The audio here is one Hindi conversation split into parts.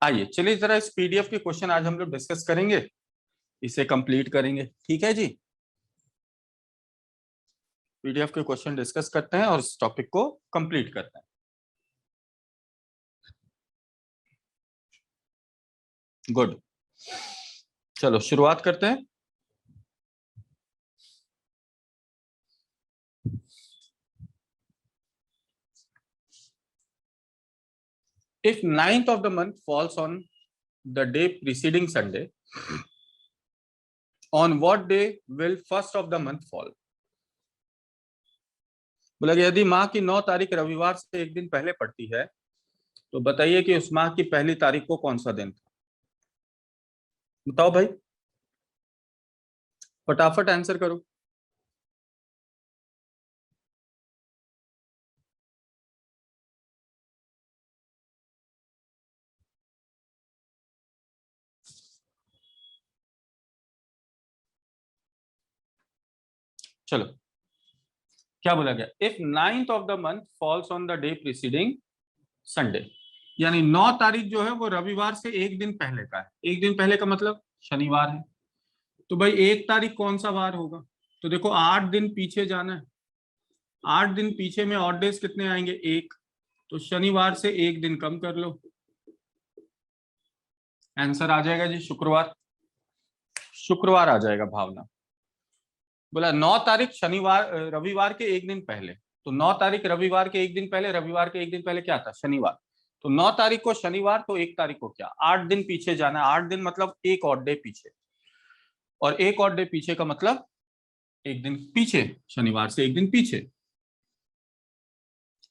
आइए चलिए जरा इस पीडीएफ के क्वेश्चन आज हम लोग डिस्कस करेंगे, इसे कंप्लीट करेंगे। ठीक है जी, पीडीएफ के क्वेश्चन डिस्कस करते हैं और इस टॉपिक को कंप्लीट करते हैं। गुड, चलो शुरुआत करते हैं। If 9th of the month falls on the day preceding Sunday, on what day will 1st of the month fall? बोला कि यदि माह की 9 तारीख रविवार से एक दिन पहले पड़ती है तो बताइए कि उस माह की पहली तारीख को कौन सा दिन था। बताओ भाई, फटाफट आंसर करो। चलो, क्या बोला गया? If 9th of the month falls on the day preceding Sunday, यानी 9 तारीख जो है वो रविवार से एक दिन पहले का है। एक दिन पहले का मतलब शनिवार है। तो भाई 1 तारीख कौन सा वार होगा? तो देखो 8 दिन पीछे जाना है। 8 दिन पीछे में ऑड डेज कितने आएंगे? 1। तो शनिवार से एक दिन कम कर लो, आंसर आ जाएगा जी शुक्रवार। शुक्रवार आ जाएगा भावना। बोला 9 तारीख शनिवार रविवार के एक दिन पहले, तो 9 तारीख रविवार के एक दिन पहले, रविवार के एक दिन पहले क्या था? शनिवार। तो 9 तारीख को शनिवार, तो 1 तारीख को क्या? 8 दिन पीछे जाना है। 8 दिन मतलब एक ऑड डे पीछे, और एक ऑड डे पीछे का मतलब एक दिन पीछे, शनिवार से एक दिन पीछे।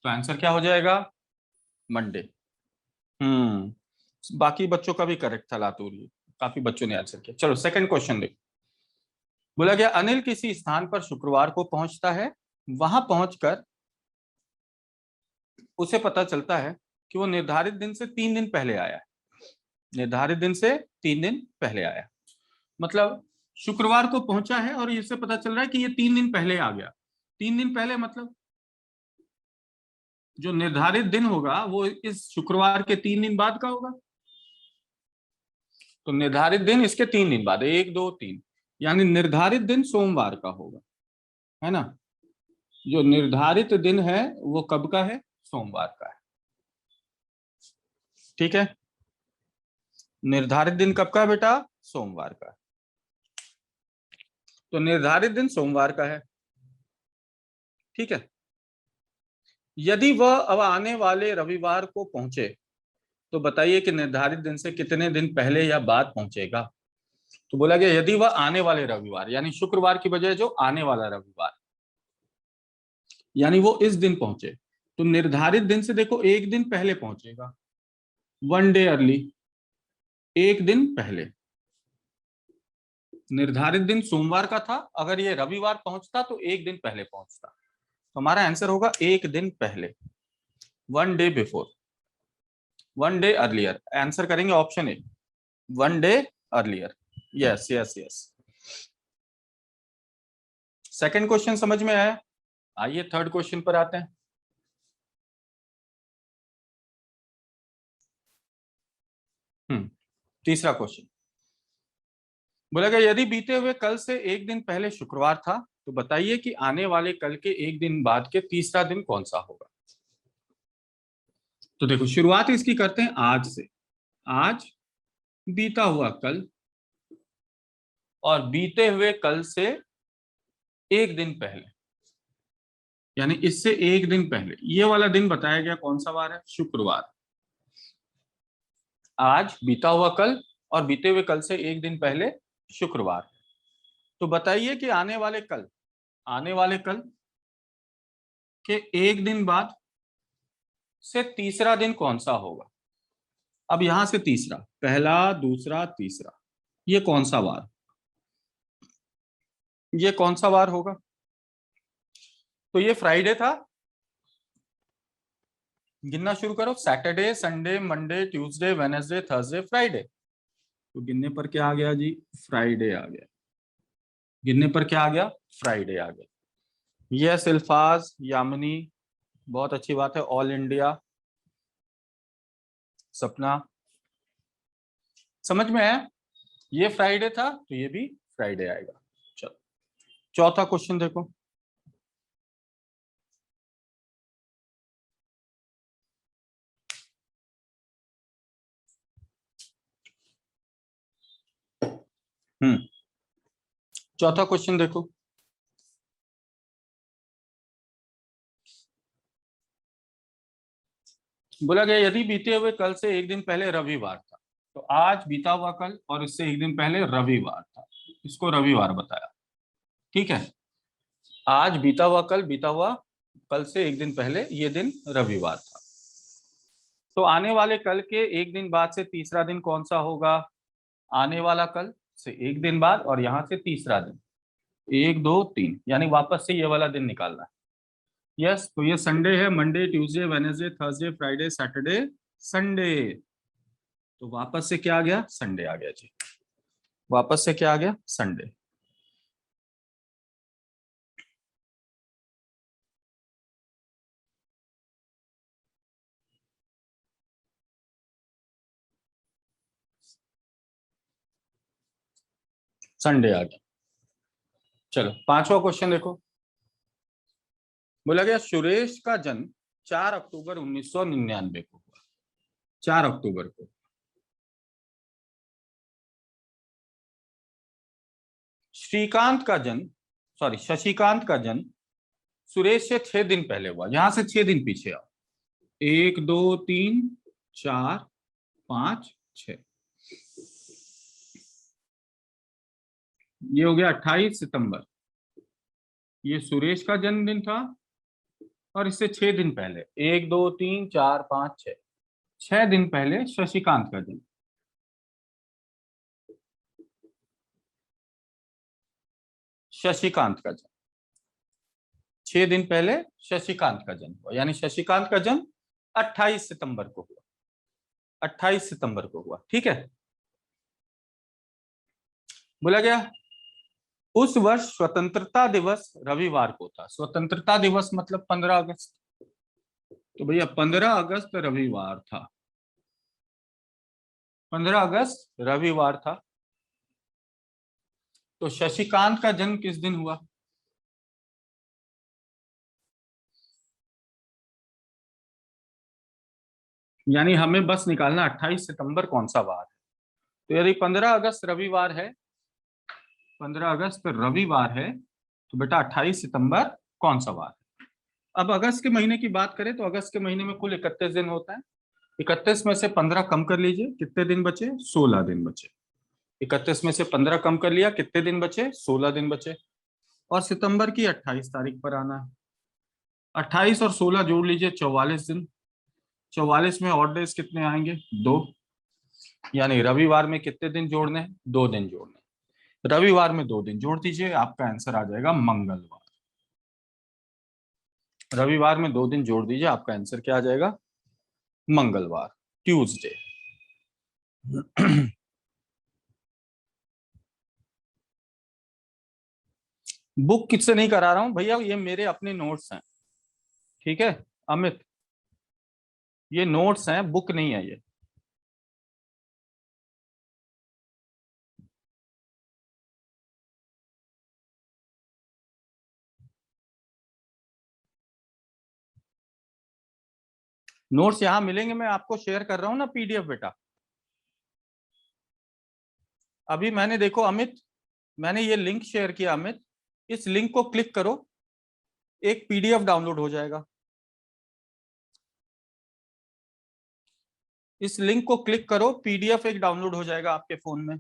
तो आंसर क्या हो जाएगा? मंडे। बाकी बच्चों का भी करेक्ट था लातूर, काफी बच्चों ने आंसर किया। चलो सेकंड क्वेश्चन देखो। बोला गया अनिल किसी स्थान पर शुक्रवार को पहुंचता है। वहां पहुंचकर उसे पता चलता है कि वो निर्धारित दिन से 3 दिन पहले आया है। निर्धारित दिन से 3 दिन पहले आया, मतलब शुक्रवार को पहुंचा है और इससे पता चल रहा है कि ये 3 दिन पहले आ गया। 3 दिन पहले मतलब जो निर्धारित दिन होगा वो इस शुक्रवार के 3 दिन बाद का होगा। तो निर्धारित दिन इसके 3 दिन बाद, 1 2 3, यानी निर्धारित दिन सोमवार का होगा, है ना। जो निर्धारित दिन है वो कब का है? सोमवार का है। ठीक है, निर्धारित दिन कब का है बेटा? सोमवार का है। तो निर्धारित दिन सोमवार का है। ठीक है, यदि वह अब आने वाले रविवार को पहुंचे तो बताइए कि निर्धारित दिन से कितने दिन पहले या बाद पहुंचेगा। तो बोला गया यदि वह आने वाले रविवार, यानी शुक्रवार की बजाय जो आने वाला रविवार, यानी वो इस दिन पहुंचे, तो निर्धारित दिन से देखो एक दिन पहले पहुंचेगा, 1 डे अर्ली, एक दिन पहले। निर्धारित दिन सोमवार का था, अगर ये रविवार पहुंचता तो एक दिन पहले पहुंचता। तो हमारा आंसर होगा एक दिन पहले, 1 day before, 1 day earlier. Answer करेंगे option A, 1 day earlier. Yes yes yes. Second question समझ में आया? आइए थर्ड क्वेश्चन पर आते हैं। तीसरा क्वेश्चन बोला गया यदि बीते हुए कल से एक दिन पहले शुक्रवार था तो बताइए कि आने वाले कल के एक दिन बाद के तीसरा दिन कौन सा होगा। तो देखो शुरुआत इसकी करते हैं आज से। आज बीता हुआ कल, और बीते हुए कल से एक दिन पहले, यानी इससे एक दिन पहले ये वाला दिन बताया गया कौन सा वार है? शुक्रवार। आज बीता हुआ कल और बीते हुए कल से एक दिन पहले शुक्रवार। तो बताइए कि आने वाले कल के एक दिन बाद से तीसरा दिन कौन सा होगा। अब यहां से तीसरा, पहला दूसरा तीसरा, ये कौन सा वार, ये कौन सा वार होगा? तो ये फ्राइडे था। गिनना शुरू करो, Saturday Sunday Monday Tuesday Wednesday Thursday Friday. तो गिनने पर क्या आ गया जी? फ्राइडे आ गया। गिनने पर क्या आ गया? फ्राइडे आ गया। यस इल्फाज यामिनी, बहुत अच्छी बात है। ऑल इंडिया, सपना, समझ में आया? ये फ्राइडे था तो ये भी फ्राइडे आएगा। चलो चौथा क्वेश्चन देखो। चौथा क्वेश्चन देखो। बोला गया यदि बीते हुए कल से एक दिन पहले रविवार था, तो आज बीता हुआ कल और इससे एक दिन पहले रविवार था, इसको रविवार बताया। ठीक है, आज बीता हुआ कल, बीता हुआ कल से एक दिन पहले ये दिन रविवार था। तो आने वाले कल के एक दिन बाद से तीसरा दिन कौन सा होगा? आने वाला कल से एक दिन बाद और यहां से तीसरा दिन, एक दो तीन, यानी वापस से ये वाला दिन निकालना है। यस, तो ये संडे है, Monday Tuesday Wednesday Thursday Friday Saturday Sunday. तो वापस से क्या आ गया? संडे आ गया जी। वापस से क्या आ गया? संडे। संडे आ गया। चलो पांचवा क्वेश्चन देखो। बोला गया सुरेश का जन्म 4 अक्टूबर 1999 को हुआ। 4 अक्टूबर को। श्रीकांत का जन्म, सॉरी शशिकांत का जन्म सुरेश से 6 दिन पहले हुआ। यहां से 6 दिन पीछे आओ। 1 2 3 4 5 6, ये हो गया 28 सितंबर। ये सुरेश का जन्मदिन था और इससे 6 दिन पहले 1 2 3 4 5 6, 6 दिन पहले शशिकांत का जन्म। शशिकांत का जन्म 6 दिन पहले शशिकांत का जन्म हुआ, यानी शशिकांत का जन्म 28 सितंबर को हुआ। 28 सितंबर को हुआ। ठीक है। बोला गया उस वर्ष स्वतंत्रता दिवस रविवार को था। स्वतंत्रता दिवस मतलब 15 अगस्त। तो भैया 15 अगस्त रविवार था। 15 अगस्त रविवार था। तो शशिकांत का जन्म किस दिन हुआ? यानी हमें बस निकालना 28 सितंबर कौन सा वार है। तो यदि 15 अगस्त रविवार है, 15 अगस्त रविवार है, तो बेटा 28 सितंबर कौन सा वार है? अब अगस्त के महीने की बात करें तो अगस्त के महीने में कुल 31 दिन होता है। 31 में से 15 कम कर लीजिए, कितने दिन बचे? 16 दिन बचे। 31 में से 15 कम कर लिया, कितने दिन बचे? 16 दिन बचे। और सितंबर की 28 तारीख पर आना है। 28 और 16 जोड़ लीजिए, 44 दिन। 44 में ऑड डेज कितने आएंगे? 2। यानी रविवार में कितने दिन जोड़ने हैं? 2 दिन जोड़ने हैं। रविवार में 2 दिन जोड़ दीजिए, आपका आंसर आ जाएगा मंगलवार। रविवार में 2 दिन जोड़ दीजिए, आपका आंसर क्या आ जाएगा? मंगलवार, ट्यूसडे। बुक किससे नहीं करा रहा हूं भैया, ये मेरे अपने नोट्स हैं। ठीक है अमित, ये नोट्स हैं, बुक नहीं है ये। नोट्स यहां मिलेंगे, मैं आपको शेयर कर रहा हूं ना पीडीएफ बेटा। अभी मैंने देखो अमित, मैंने ये लिंक शेयर किया अमित, इस लिंक को क्लिक करो, एक पीडीएफ डाउनलोड हो जाएगा। इस लिंक को क्लिक करो, पीडीएफ एक डाउनलोड हो जाएगा आपके फोन में।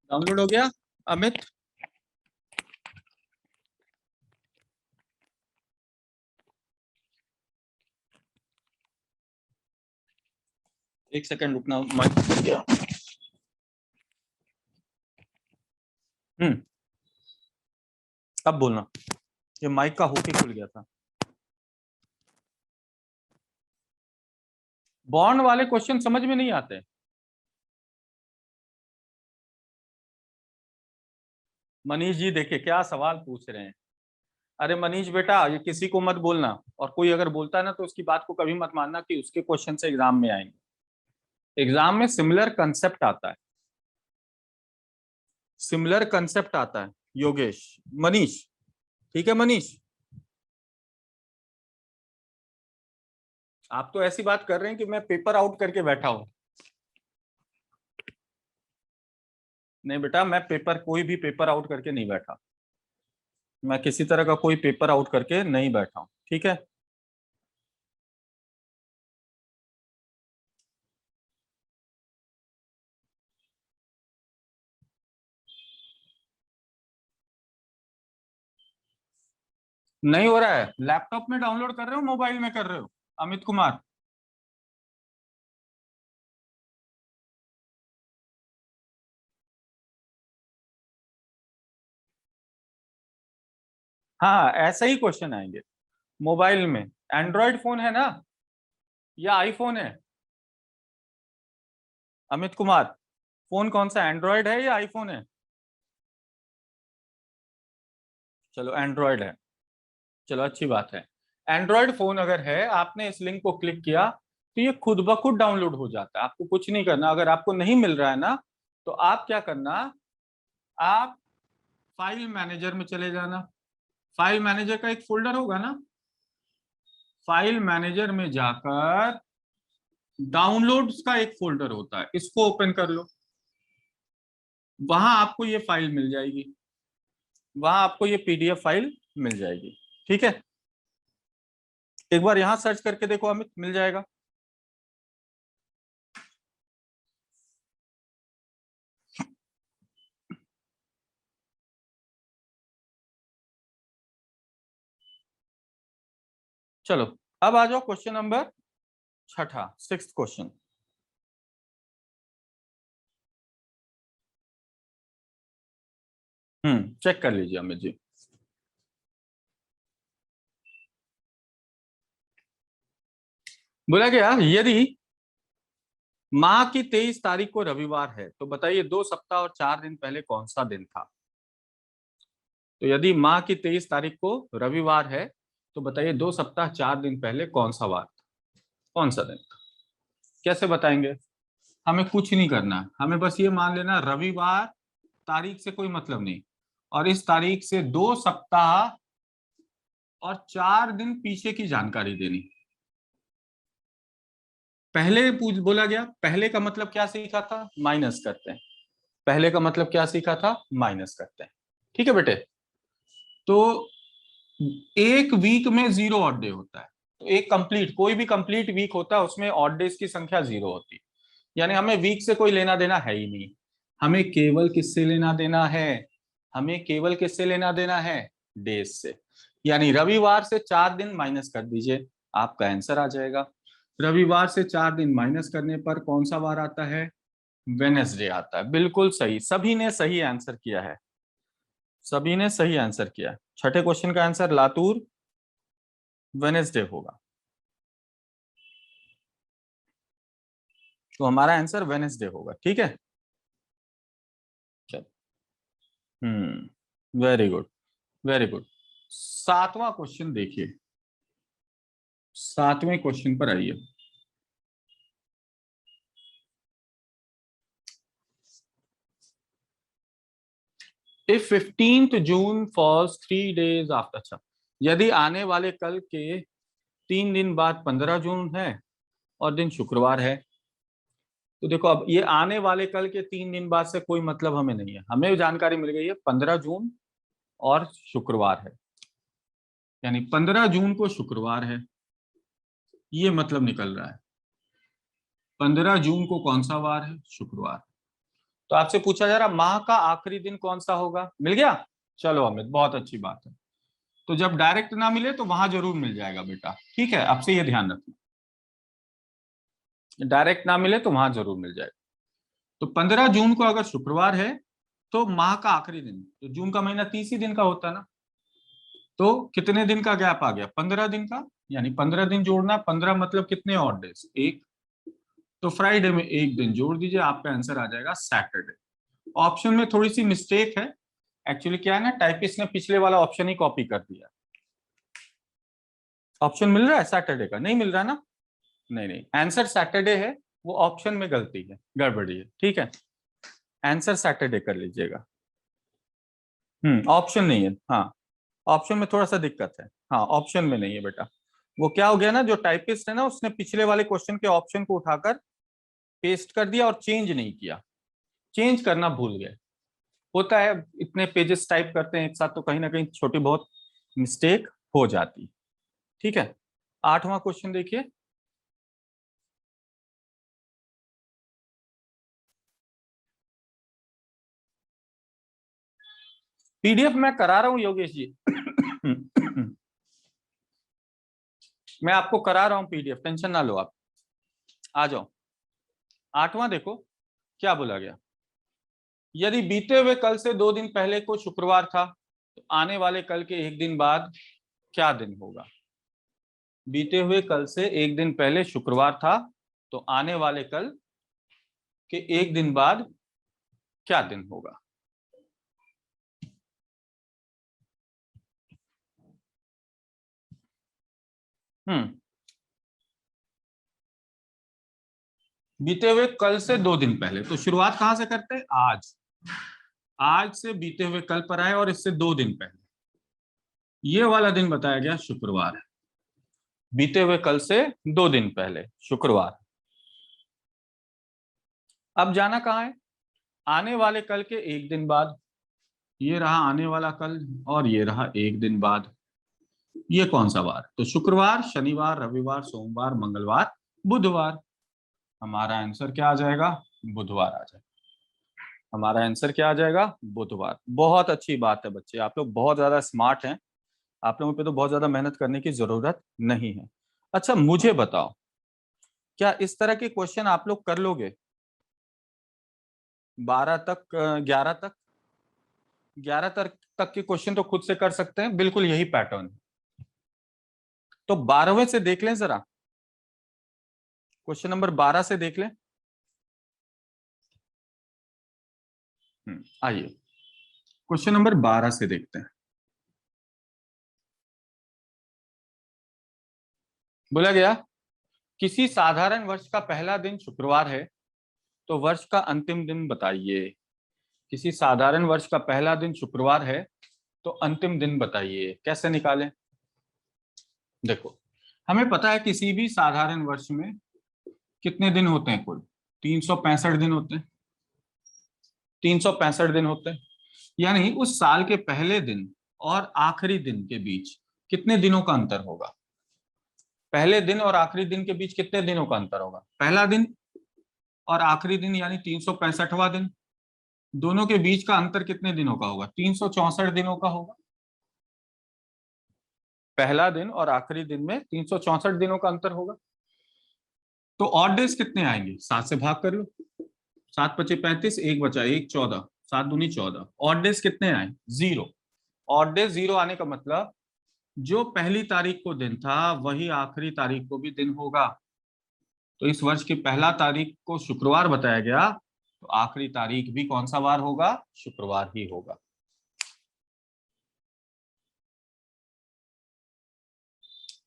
डाउनलोड हो गया अमित? एक सेकंड रुकना, माइक खुल गया। अब बोलना, ये माइक का होके खुल गया था। बॉन्ड वाले क्वेश्चन समझ में नहीं आते। मनीष जी देखिए क्या सवाल पूछ रहे हैं। अरे मनीष बेटा, ये किसी को मत बोलना, और कोई अगर बोलता है ना तो उसकी बात को कभी मत मानना कि उसके क्वेश्चन से एग्जाम में आएंगे। एग्जाम में सिमिलर कंसेप्ट आता है, सिमिलर कंसेप्ट आता है। योगेश, मनीष, ठीक है मनीष, आप तो ऐसी बात कर रहे हैं कि मैं पेपर आउट करके बैठा हूं। नहीं बेटा, मैं पेपर, कोई भी पेपर आउट करके नहीं बैठा। मैं किसी तरह का कोई पेपर आउट करके नहीं बैठा हूं, ठीक है। नहीं हो रहा है? लैपटॉप में डाउनलोड कर रहे हो, मोबाइल में कर रहे हो अमित कुमार? हाँ ऐसा ही क्वेश्चन आएंगे। मोबाइल में, एंड्रॉयड फोन है ना या आईफोन है? अमित कुमार, फोन कौन सा, एंड्रॉयड है या आईफोन है? चलो एंड्रॉयड है, चलो अच्छी बात है। एंड्रॉयड फोन अगर है, आपने इस लिंक को क्लिक किया तो ये खुद ब खुद डाउनलोड हो जाता है, आपको कुछ नहीं करना। अगर आपको नहीं मिल रहा है ना, तो आप क्या करना, आप फाइल मैनेजर में चले जाना। फाइल मैनेजर का एक फोल्डर होगा ना, फाइल मैनेजर में जाकर डाउनलोड्स का एक फोल्डर होता है, इसको ओपन कर लो। वहां आपको ये फाइल मिल जाएगी, वहां आपको ये पीडीएफ फाइल मिल जाएगी, ठीक है। एक बार यहां सर्च करके देखो अमित, मिल जाएगा। चलो अब आ जाओ क्वेश्चन नंबर छठा, सिक्स्थ क्वेश्चन। चेक कर लीजिए अमित जी। बोला गया यदि माह की 23 तारीख को रविवार है तो बताइए 2 सप्ताह और 4 दिन पहले कौन सा दिन था। तो यदि माह की 23 तारीख को रविवार है तो बताइए 2 सप्ताह 4 दिन पहले कौन सा वार था, कौन सा दिन था। कैसे बताएंगे? हमें कुछ नहीं करना, हमें बस ये मान लेना रविवार, तारीख से कोई मतलब नहीं, और इस तारीख से 2 सप्ताह और 4 दिन पीछे की जानकारी देनी। पहले पूछ बोला गया, पहले का मतलब क्या सीखा था, माइनस करते हैं। पहले का मतलब क्या सीखा था, माइनस करते हैं, ठीक है बेटे। तो एक वीक में 0 ऑड डे होता है, तो एक कंप्लीट, कोई भी कंप्लीट वीक होता है उसमें ऑड डेज की संख्या 0 होती है। यानी हमें वीक से कोई लेना देना है ही नहीं, हमें केवल किससे लेना देना है, हमें केवल किससे लेना देना है, डेज से। यानी रविवार से 4 दिन माइनस कर दीजिए, आपका आंसर आ जाएगा। रविवार से 4 दिन माइनस करने पर कौन सा वार आता है, वेनेसडे आता है। बिल्कुल सही, सभी ने सही आंसर किया है, सभी ने सही आंसर किया है। छठे क्वेश्चन का आंसर लातूर वेनेसडे होगा, तो हमारा आंसर वेनेसडे होगा, ठीक है। चल, वेरी गुड, वेरी गुड। सातवां क्वेश्चन देखिए, सातवें क्वेश्चन पर आइए। If 15th June falls 3 days after, अच्छा, यदि आने वाले कल के 3 दिन बाद 15 जून है और दिन शुक्रवार है, तो देखो अब ये आने वाले कल के 3 दिन बाद से कोई मतलब हमें नहीं है, हमें जानकारी मिल गई है 15 जून और शुक्रवार है, यानी 15 जून को शुक्रवार है, ये मतलब निकल रहा है। 15 जून को कौन सा वार है, शुक्रवार। तो आपसे पूछा जा रहा माह का आखिरी दिन कौन सा होगा, मिल गया। चलो अमित, बहुत अच्छी बात है। तो जब डायरेक्ट ना मिले तो वहां जरूर मिल जाएगा बेटा, ठीक है, आपसे ये ध्यान रखना, डायरेक्ट ना मिले तो वहां जरूर मिल जाएगा। तो 15 जून को अगर शुक्रवार है तो माह का आखिरी दिन, तो जून का महीना 30 ही दिन का होता है ना, तो कितने दिन का गैप आ गया, 15 दिन का, यानी 15 दिन जोड़ना, 15 मतलब कितने और डेज, एक, तो फ्राइडे में एक दिन जोड़ दीजिए, आपका आंसर आ जाएगा सैटरडे। ऑप्शन में थोड़ी सी मिस्टेक है, एक्चुअली क्या है ना, टाइपिस्ट ने पिछले वाला ऑप्शन ही कॉपी कर दिया। ऑप्शन मिल रहा है सैटरडे का, नहीं मिल रहा ना, नहीं नहीं, आंसर सैटरडे है, वो ऑप्शन में गलती है, गड़बड़ी है, ठीक है, आंसर सैटरडे कर लीजिएगा। ऑप्शन नहीं है, हाँ, ऑप्शन में थोड़ा सा दिक्कत है, हाँ ऑप्शन में नहीं है बेटा। वो क्या हो गया ना, जो टाइपिस्ट है ना, उसने पिछले वाले क्वेश्चन के ऑप्शन को उठाकर पेस्ट कर दिया और चेंज नहीं किया, चेंज करना भूल गए, होता है, इतने पेजेस टाइप करते हैं एक साथ तो कहीं ना कहीं छोटी बहुत मिस्टेक हो जाती, ठीक है। 8वां क्वेश्चन देखिए, पीडीएफ मैं करा रहा हूं योगेश जी मैं आपको करा रहा हूं पीडीएफ, टेंशन ना लो आप, आ जाओ। 8वां देखो क्या बोला गया, यदि बीते हुए कल से 2 दिन पहले को शुक्रवार था तो आने वाले कल के एक दिन बाद क्या दिन होगा। बीते हुए कल से एक दिन पहले शुक्रवार था तो आने वाले कल के एक दिन बाद क्या दिन होगा। हम्म बीते हुए कल से 2 दिन पहले, तो शुरुआत कहां से करते हैं, आज, आज से बीते हुए कल पर आए और इससे 2 दिन पहले, ये वाला दिन बताया गया शुक्रवार है, बीते हुए कल से 2 दिन पहले शुक्रवार। अब जाना कहाँ है, आने वाले कल के एक दिन बाद, ये रहा आने वाला कल और ये रहा एक दिन बाद, ये कौन सा वार, तो शुक्रवार, शनिवार, रविवार, सोमवार, मंगलवार, बुधवार, हमारा आंसर क्या आ जाएगा, बुधवार आ जाएगा, हमारा आंसर क्या आ जाएगा, बुधवार। बहुत अच्छी बात है बच्चे, आप लोग बहुत ज्यादा स्मार्ट हैं, आप लोगों पे तो बहुत ज्यादा मेहनत करने की जरूरत नहीं है। अच्छा मुझे बताओ, क्या इस तरह के क्वेश्चन आप लोग कर लोगे 12 तक, 11 तक, 11 तक के क्वेश्चन तो खुद से कर सकते हैं, बिल्कुल यही पैटर्न है। तो 12वें से देख लें जरा, क्वेश्चन नंबर 12 से देख लें। आइए क्वेश्चन नंबर 12 से देखते हैं। बोला गया किसी साधारण वर्ष का पहला दिन शुक्रवार है तो वर्ष का अंतिम दिन बताइए। किसी साधारण वर्ष का पहला दिन शुक्रवार है तो अंतिम दिन बताइए, कैसे निकालें। देखो हमें पता है किसी भी साधारण वर्ष में कितने दिन होते हैं, कुल 365 दिन होते हैं, 365 दिन होते हैं, यानी उस साल के पहले दिन और आखिरी दिन के बीच कितने दिनों का अंतर होगा। पहले दिन और आखिरी दिन के बीच कितने दिनों का अंतर होगा, पहला दिन और आखिरी दिन यानी 365वां दिन, दोनों के बीच का अंतर कितने दिनों का होगा, 364 दिनों का होगा। पहला दिन और आखिरी दिन में 364 दिनों का अंतर होगा। तो ऑड डेज कितने आएंगे, 7 से भाग कर लो, 7 पचे 35, एक बचा एक, 14, 7 दूनी 14, ऑड डेज कितने आए, 0। ऑड डेज 0 आने का मतलब जो पहली तारीख को दिन था वही आखिरी तारीख को भी दिन होगा। तो इस वर्ष की पहला तारीख को शुक्रवार बताया गया तो आखिरी तारीख भी कौन सा वार होगा, शुक्रवार ही होगा।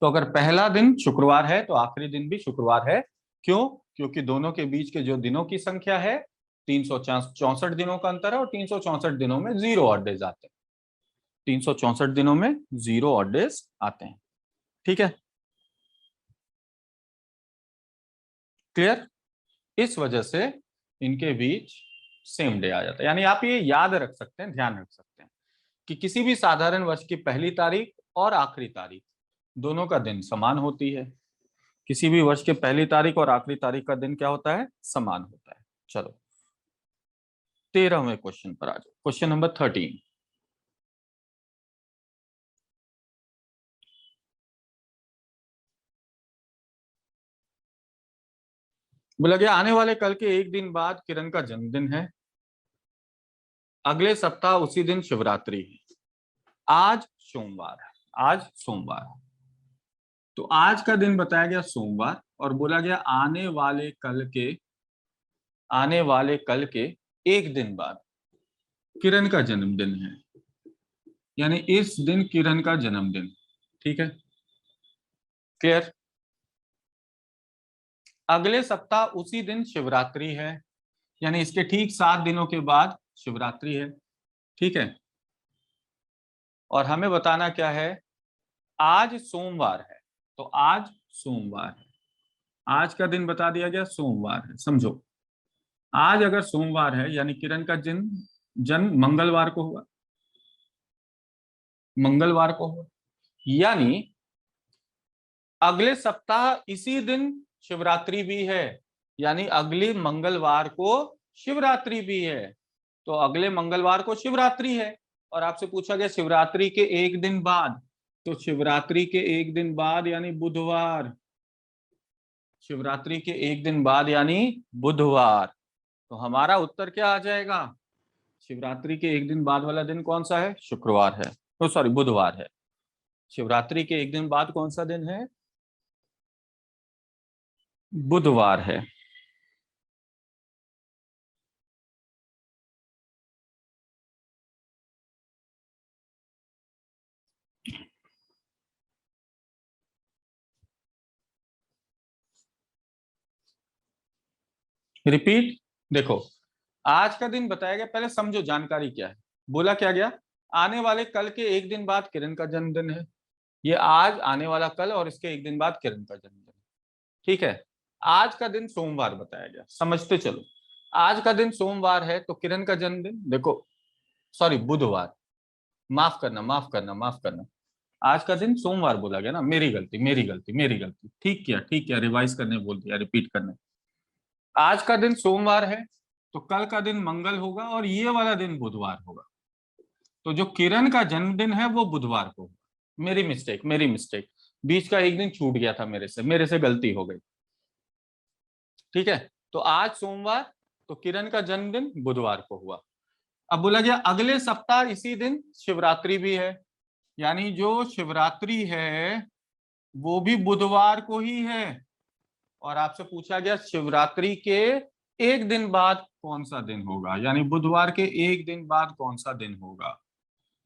तो अगर पहला दिन शुक्रवार है तो आखिरी दिन भी शुक्रवार है, क्यों, क्योंकि दोनों के बीच के जो दिनों की संख्या है 364 दिनों का अंतर है और 364 दिनों में 0 ऑड डेज आते हैं, 364 दिनों में 0 ऑड डेज आते हैं, ठीक है, क्लियर। इस वजह से इनके बीच सेम डे आ जाता है, यानी आप ये याद रख सकते हैं, ध्यान रख सकते हैं कि किसी भी साधारण वर्ष की पहली तारीख और आखिरी तारीख दोनों का दिन समान होती है, किसी भी वर्ष के पहली तारीख और आखिरी तारीख का दिन क्या होता है, समान होता है। चलो 13वें क्वेश्चन पर आ जाओ, क्वेश्चन नंबर 13। बोला गया आने वाले कल के एक दिन बाद किरण का जन्मदिन है, अगले सप्ताह उसी दिन शिवरात्रि है, आज सोमवार है, आज सोमवार है। तो आज का दिन बताया गया सोमवार, और बोला गया आने वाले कल के एक दिन बाद किरण का जन्मदिन है, यानी इस दिन किरण का जन्मदिन। ठीक है, क्लियर। अगले सप्ताह उसी दिन शिवरात्रि है, यानी इसके ठीक 7 दिनों के बाद शिवरात्रि है। ठीक है, और हमें बताना क्या है, आज सोमवार है, तो आज सोमवार है, आज का दिन बता दिया गया सोमवार है। समझो, आज अगर सोमवार है यानी किरण का जन्म मंगलवार को हुआ, मंगलवार को हुआ, यानी अगले सप्ताह इसी दिन शिवरात्रि भी है, यानी अगले मंगलवार को शिवरात्रि भी है। तो अगले मंगलवार को शिवरात्रि है, और आपसे पूछा गया शिवरात्रि के एक दिन बाद, तो शिवरात्रि के एक दिन बाद यानी बुधवार, शिवरात्रि के एक दिन बाद यानी बुधवार। तो हमारा उत्तर क्या आ जाएगा, शिवरात्रि के एक दिन बाद वाला दिन कौन सा है, शुक्रवार है, तो सॉरी बुधवार है। शिवरात्रि के एक दिन बाद कौन सा दिन है, बुधवार है। रिपीट, देखो आज का दिन बताया गया, पहले समझो जानकारी क्या है। बोला क्या गया, आने वाले कल के एक दिन बाद किरण का जन्मदिन है, ये आज आने वाला कल और इसके एक दिन बाद किरण का जन्मदिन है। ठीक है, आज का दिन सोमवार बताया गया, समझते चलो। आज का दिन सोमवार है तो किरण का जन्मदिन देखो, सॉरी बुधवार, माफ करना माफ करना माफ करना, आज का दिन सोमवार बोला गया ना, मेरी गलती मेरी गलती मेरी गलती, ठीक किया, रिवाइज करने बोल दिया, रिपीट करने। आज का दिन सोमवार है तो कल का दिन मंगल होगा और ये वाला दिन बुधवार होगा, तो जो किरण का जन्मदिन है वो बुधवार को होगा। मेरी मिस्टेक, बीच का एक दिन छूट गया था मेरे से गलती हो गई। ठीक है, तो आज सोमवार, तो किरण का जन्मदिन बुधवार को हुआ। अब बोला गया अगले सप्ताह इसी दिन शिवरात्रि भी है, यानी जो शिवरात्रि है वो भी बुधवार को ही है, और आपसे पूछा गया शिवरात्रि के एक दिन बाद कौन सा दिन होगा, यानी बुधवार के एक दिन बाद कौन सा दिन होगा।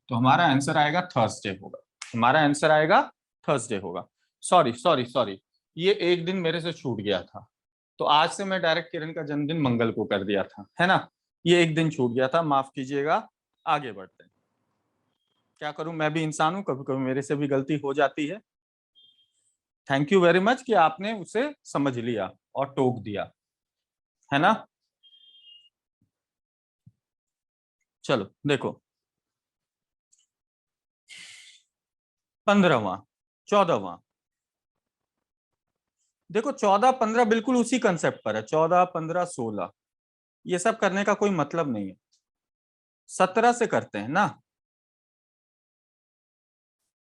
तो हमारा आंसर आएगा थर्सडे होगा, हमारा आंसर आएगा थर्सडे होगा। सॉरी सॉरी सॉरी, ये एक दिन मेरे से छूट गया था, तो आज से मैं डायरेक्ट किरण का जन्मदिन मंगल को कर दिया था, है ना, ये एक दिन छूट गया था, माफ कीजिएगा। आगे बढ़ते हैं, क्या करूं, मैं भी इंसान हूं, कभी कभी मेरे से भी गलती हो जाती है। थैंक यू वेरी मच कि आपने उसे समझ लिया और टोक दिया, है ना। चलो देखो 15वां 14वां, देखो 14 15 बिल्कुल उसी कंसेप्ट पर है, 14 15 16 ये सब करने का कोई मतलब नहीं है, 17 से करते हैं ना,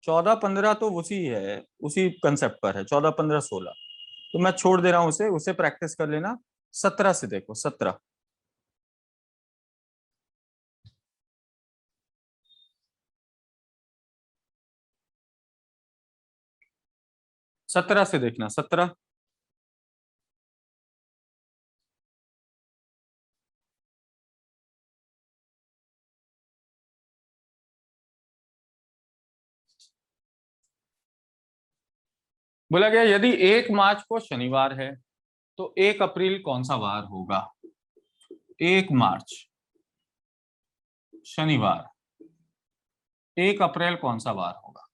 14 15 तो उसी है, उसी कंसेप्ट पर है, 14 15 16 तो मैं छोड़ दे रहा हूं उसे, उसे प्रैक्टिस कर लेना। 17 से देखो, 17 17 से देखना, 17। बोला गया यदि 1 मार्च को शनिवार है तो 1 अप्रैल कौन सा वार होगा, 1 मार्च शनिवार, 1 अप्रैल कौन सा वार होगा।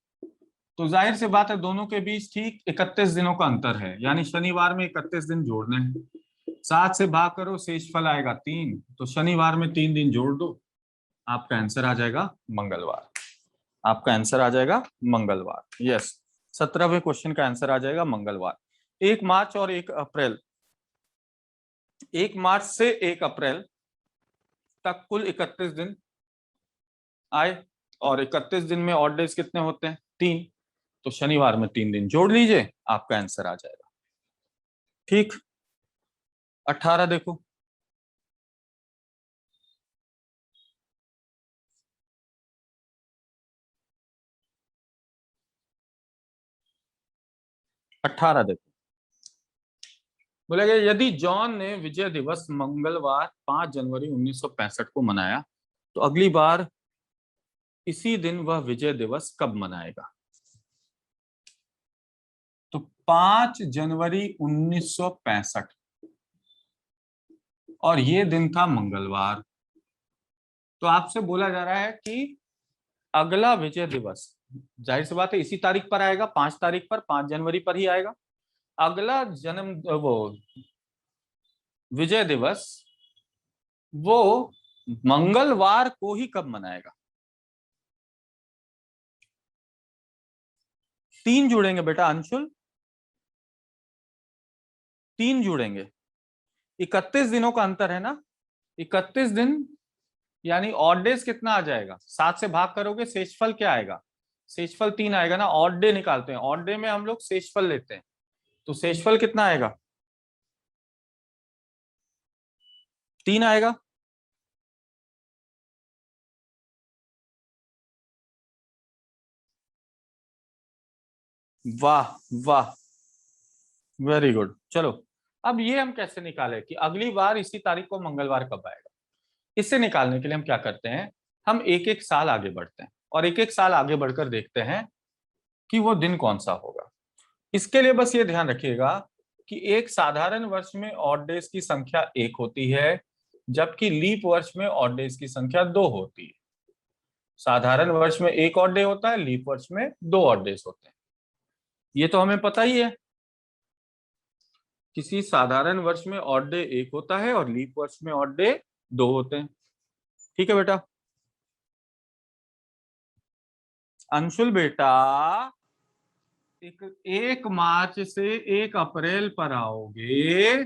तो जाहिर सी बात है दोनों के बीच ठीक 31 दिनों का अंतर है, यानी शनिवार में 31 दिन जोड़ने हैं, 7 से भाग करो शेष फल आएगा 3, तो शनिवार में 3 दिन जोड़ दो, आपका आंसर आ जाएगा मंगलवार, आपका आंसर आ जाएगा मंगलवार। यस, 17वें क्वेश्चन का आंसर आ जाएगा मंगलवार। 1 मार्च और 1 अप्रैल, 1 मार्च से 1 अप्रैल तक कुल 31 दिन आए, और 31 दिन में ऑड डेज कितने होते हैं? 3। तो शनिवार में 3 दिन जोड़ लीजिए, आपका आंसर आ जाएगा। ठीक। 18 देखो। अट्ठारह देखो, बोलेगा यदि जॉन ने विजय दिवस मंगलवार 5 जनवरी 1965 को मनाया, तो अगली बार इसी दिन वह विजय दिवस कब मनाएगा? तो 5 जनवरी 1965, और ये दिन था मंगलवार। तो आपसे बोला जा रहा है कि अगला विजय दिवस, जाहिर सी बात है इसी तारीख पर आएगा, 5 तारीख पर, 5 जनवरी पर ही आएगा। अगला जन्म वो विजय दिवस वो मंगलवार को ही कब मनाएगा? 3 जुड़ेंगे बेटा अंशुल, 3 जुड़ेंगे। 31 दिनों का अंतर है ना, 31 दिन, यानी ऑड डेज कितना आ जाएगा? 7 से भाग करोगे, शेषफल क्या आएगा? शेषफल 3 आएगा ना। ऑड डे निकालते हैं, ऑड डे में हम लोग शेषफल लेते हैं, तो शेषफल कितना आएगा? 3 आएगा। वाह वाह, वेरी गुड। चलो, अब ये हम कैसे निकालें कि अगली बार इसी तारीख को मंगलवार कब आएगा? इससे निकालने के लिए हम क्या करते हैं, हम एक एक साल आगे बढ़ते हैं और एक एक साल आगे बढ़कर देखते हैं कि वो दिन कौन सा होगा। इसके लिए बस ये ध्यान रखिएगा कि एक साधारण वर्ष में ऑड डेज की संख्या 1 होती है, जबकि लीप वर्ष में ऑड डेज की संख्या 2 होती है। साधारण वर्ष में 1 ऑड डे होता है, लीप वर्ष में 2 ऑड डेज होते हैं। ये तो हमें पता ही है, किसी साधारण वर्ष में ऑड डे 1 होता है और लीप वर्ष में ऑड डे 2 होते हैं। ठीक है बेटा। अंशुल बेटा, 1 मार्च से 1 अप्रैल पर आओगे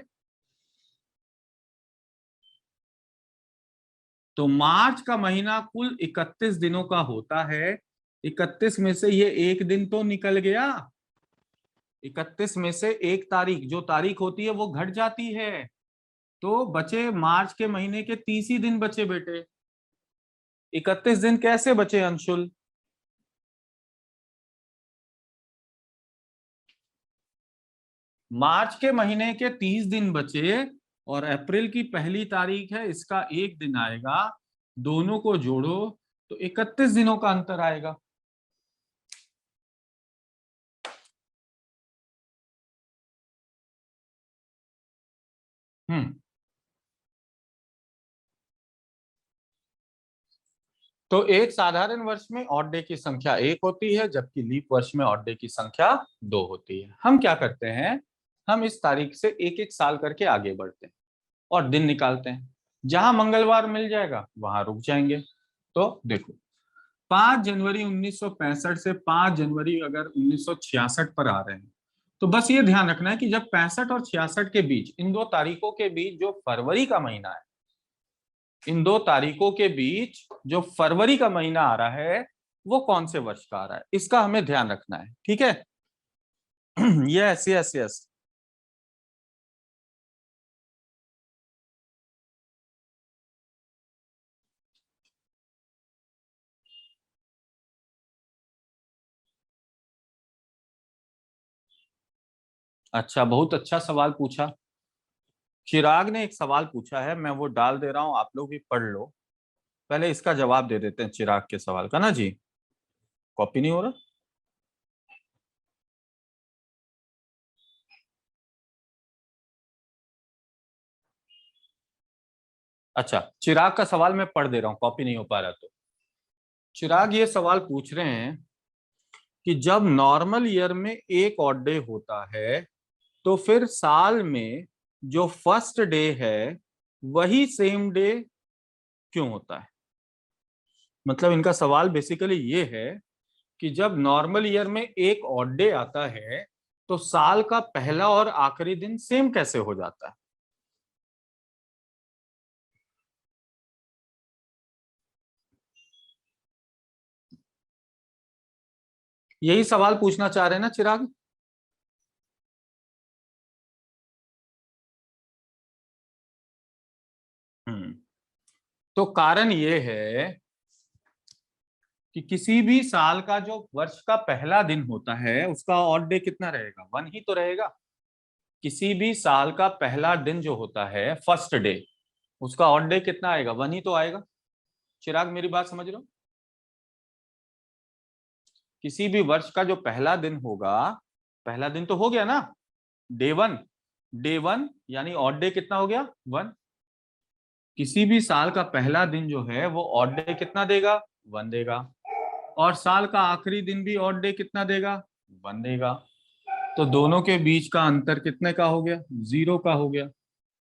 तो मार्च का महीना कुल 31 दिनों का होता है। 31 में से ये एक दिन तो निकल गया, 31 में से एक तारीख, जो तारीख होती है वो घट जाती है, तो बचे मार्च के महीने के 30 ही दिन बचे बेटे। 31 दिन कैसे बचे अंशुल? मार्च के महीने के 30 दिन बचे, और अप्रैल की पहली तारीख है, इसका एक दिन आएगा, दोनों को जोड़ो तो 31 दिनों का अंतर आएगा। हम्म तो एक साधारण वर्ष में ऑड डे की संख्या 1 होती है, जबकि लीप वर्ष में ऑड डे की संख्या 2 होती है। हम क्या करते हैं, हम इस तारीख से एक एक साल करके आगे बढ़ते हैं और दिन निकालते हैं। जहां मंगलवार मिल जाएगा वहां रुक जाएंगे। तो देखो, 5 जनवरी 1965 से 5 जनवरी अगर 1966 पर आ रहे हैं, तो बस ये ध्यान रखना है कि जब 65 और 66 के बीच, इन दो तारीखों के बीच जो फरवरी का महीना है, इन दो तारीखों के बीच जो फरवरी का महीना आ रहा है, वो कौन से वर्ष का आ रहा है, इसका हमें ध्यान रखना है। ठीक है। Yes yes yes. अच्छा, बहुत अच्छा सवाल पूछा। चिराग ने एक सवाल पूछा है, मैं वो डाल दे रहा हूं, आप लोग भी पढ़ लो। पहले इसका जवाब दे देते हैं चिराग के सवाल का ना जी। कॉपी नहीं हो रहा? अच्छा, चिराग का सवाल मैं पढ़ दे रहा हूँ, कॉपी नहीं हो पा रहा तो। चिराग ये सवाल पूछ रहे हैं कि जब नॉर्मल ईयर में एक ऑड डे होता है, तो फिर साल में जो फर्स्ट डे है वही सेम डे क्यों होता है? मतलब इनका सवाल बेसिकली ये है कि जब नॉर्मल ईयर में एक ऑड डे आता है, तो साल का पहला और आखिरी दिन सेम कैसे हो जाता है? यही सवाल पूछना चाह रहे हैं ना चिराग? हम्म। तो कारण ये है कि किसी भी साल का जो वर्ष का पहला दिन होता है उसका ऑड डे कितना रहेगा? वन ही तो रहेगा। किसी भी साल का पहला दिन जो होता है फर्स्ट डे, उसका ऑड डे कितना आएगा? वन ही तो आएगा। चिराग मेरी बात समझ रहे हो? किसी भी वर्ष का जो पहला दिन होगा, पहला दिन तो हो गया ना, डे वन। डे वन यानी ऑड डे कितना हो गया? वन। किसी भी साल का पहला दिन जो है वो ऑड डे कितना देगा? वन देगा। और साल का आखिरी दिन भी ऑड डे कितना देगा? वन देगा। तो दोनों के बीच का अंतर कितने का हो गया? जीरो का हो गया।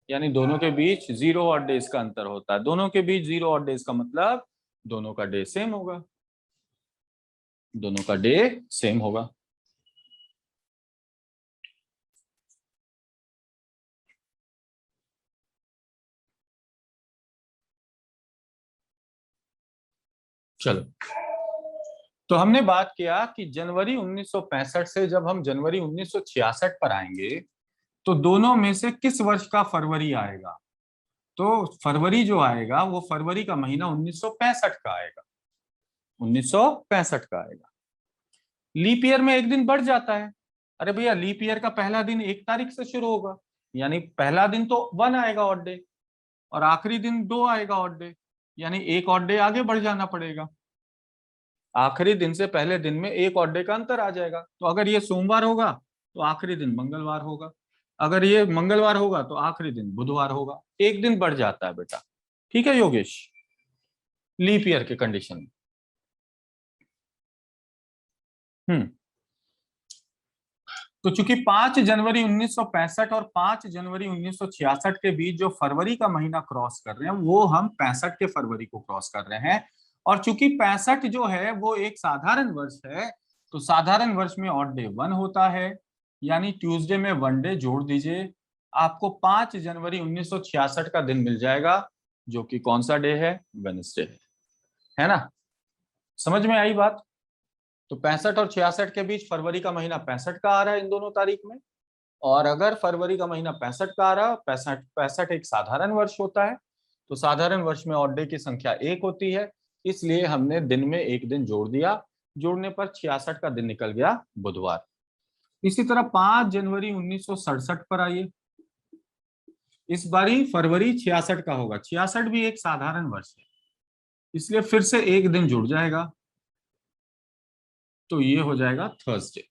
यानी दोनों के बीच जीरो ऑड डेज का अंतर होता है। दोनों के बीच जीरो ऑड डेज का मतलब दोनों का डे सेम होगा। दोनों का डे सेम होगा। चलो, तो हमने बात किया कि जनवरी 1965 से जब हम जनवरी 1966 पर आएंगे तो दोनों में से किस वर्ष का फरवरी आएगा? तो फरवरी जो आएगा वो फरवरी का महीना 1965 का आएगा। 1965 का आएगा। लीप ईयर में एक दिन बढ़ जाता है। अरे भैया, लीप ईयर का पहला दिन 1 तारीख से शुरू होगा, यानी पहला दिन तो वन आएगा ऑड डे, और आखिरी दिन दो आएगा ऑड डे, यानी एक ऑड डे आगे बढ़ जाना पड़ेगा। आखिरी दिन से पहले दिन में एक ऑड डे का अंतर आ जाएगा। तो अगर ये सोमवार होगा तो आखिरी दिन मंगलवार होगा, अगर ये मंगलवार होगा तो आखिरी दिन बुधवार होगा। एक दिन बढ़ जाता है बेटा। ठीक है योगेश? लीप ईयर के कंडीशन में। हम्म। तो चूंकि 5 जनवरी 1965 और 5 जनवरी 1966 के बीच जो फरवरी का महीना क्रॉस कर रहे हैं वो हम 65 के फरवरी को क्रॉस कर रहे हैं। और चूंकि 65 जो है वो एक साधारण वर्ष है, तो साधारण वर्ष में ऑड डे वन होता है, यानी ट्यूसडे में वन डे जोड़ दीजिए, आपको 5 जनवरी 1966 का दिन मिल जाएगा, जो कि कौन सा डे है? वेडनेसडे है ना? समझ में आई बात? तो 65 और 66 के बीच फरवरी का महीना 65 का आ रहा है इन दोनों तारीख में। और अगर फरवरी का महीना 65 का आ रहा है, 65 65 एक साधारण वर्ष होता है, तो साधारण वर्ष में ऑड डे की संख्या एक होती है, इसलिए हमने दिन में एक दिन जोड़ दिया। जोड़ने पर 66 का दिन निकल गया बुधवार। इसी तरह 5 जनवरी 1967 पर आइए। इस बारी फरवरी 66 का होगा। 66 भी एक साधारण वर्ष है, इसलिए फिर से एक दिन जुड़ जाएगा, तो ये हो जाएगा थर्सडे।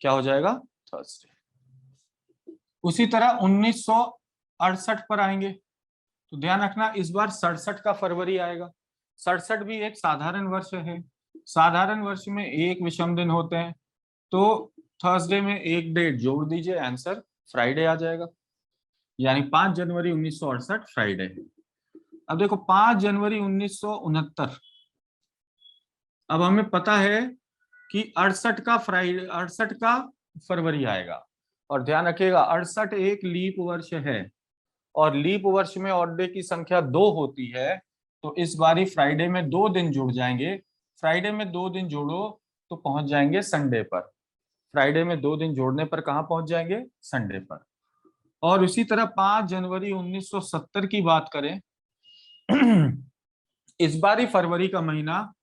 क्या हो जाएगा? थर्सडे। उसी तरह 1968 पर आएंगे, तो ध्यान रखना इस बार 67 का फरवरी आएगा। 67 भी एक साधारण वर्ष है। साधारण वर्ष में एक विषम दिन होते हैं, तो थर्सडे में एक डेट जोड़ दीजिए, आंसर फ्राइडे आ जाएगा। यानी 5 जनवरी 1968 फ्राइडे है। अब देखो 5 जनवरी 1969, अब हमें पता है कि 68 का फ्राइडे, 68 का फरवरी आएगा। और ध्यान रखिएगा 68 एक लीप वर्ष है, और लीप वर्ष में ऑड डे की संख्या दो होती है, तो इस बारी फ्राइडे में दो दिन जुड़ जाएंगे। फ्राइडे में दो दिन जोड़ो तो पहुंच जाएंगे संडे पर। फ्राइडे में दो दिन जोड़ने पर कहां पहुंच जाएंगे? संडे पर। और इसी तरह 5 जनवरी 1970 की बात करें, इस बारी फरवरी का महीना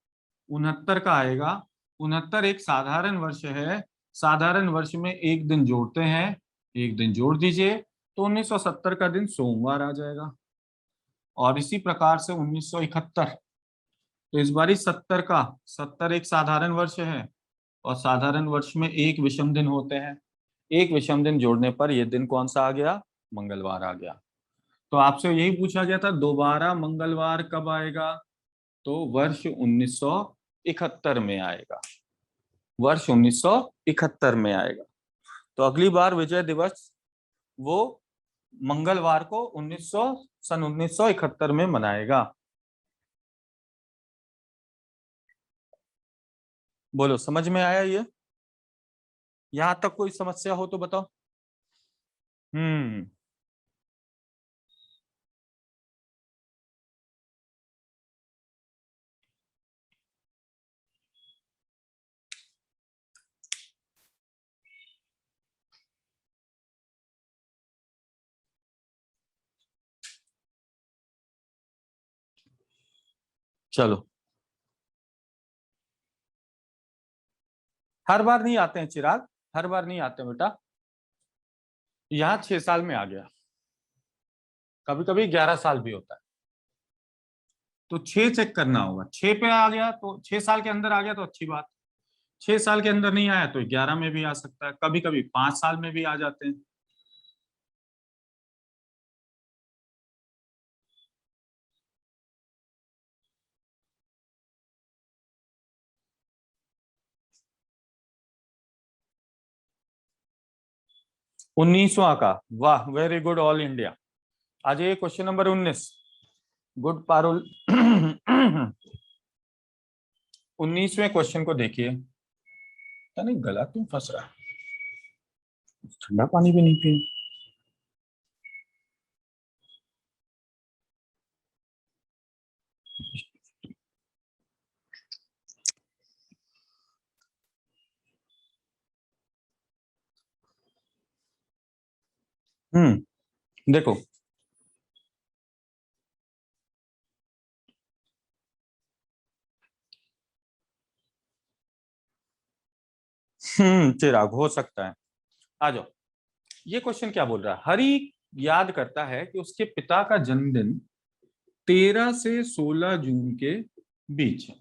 69 का आएगा। 69 एक साधारण वर्ष है। साधारण वर्ष में एक दिन जोड़ते हैं, एक दिन जोड़ दीजिए, तो 1970 का दिन सोमवार आ जाएगा। और इसी प्रकार से 1971, तो इस बारी 70 का, 70 एक साधारण वर्ष है, और साधारण वर्ष में एक विषम दिन होते हैं। एक विषम दिन जोड़ने पर यह दिन कौन सा आ गया? मंगलवार आ गया। तो आपसे यही पूछा गया था दोबारा मंगलवार कब आएगा? तो वर्ष 1971 में आएगा। वर्ष 1971 में आएगा। तो अगली बार विजय दिवस वो मंगलवार को 1971 में मनाएगा। बोलो, समझ में आया ये? यहां तक कोई समस्या हो तो बताओ। हम्म। चलो, हर बार नहीं आते हैं चिराग, हर बार नहीं आते हैं बेटा। यहाँ 6 साल में आ गया, कभी कभी 11 साल भी होता है, तो 6 चेक करना होगा। 6 पे आ गया तो 6 साल के अंदर आ गया तो अच्छी बात। 6 साल के अंदर नहीं आया तो 11 में भी आ सकता है, कभी कभी 5 साल में भी आ जाते हैं। उन्नीसवां का, वाह वेरी गुड ऑल इंडिया। आज ये क्वेश्चन नंबर 19, गुड पारुल। 19वें क्वेश्चन को देखिए। पता नहीं गला क्यों फंस रहा है, ठंडा पानी भी नहीं पिए। देखो, चिराग हो सकता है। आ जाओ, ये क्वेश्चन क्या बोल रहा है। हरि याद करता है कि उसके पिता का जन्मदिन 13 से 16 जून के बीच है।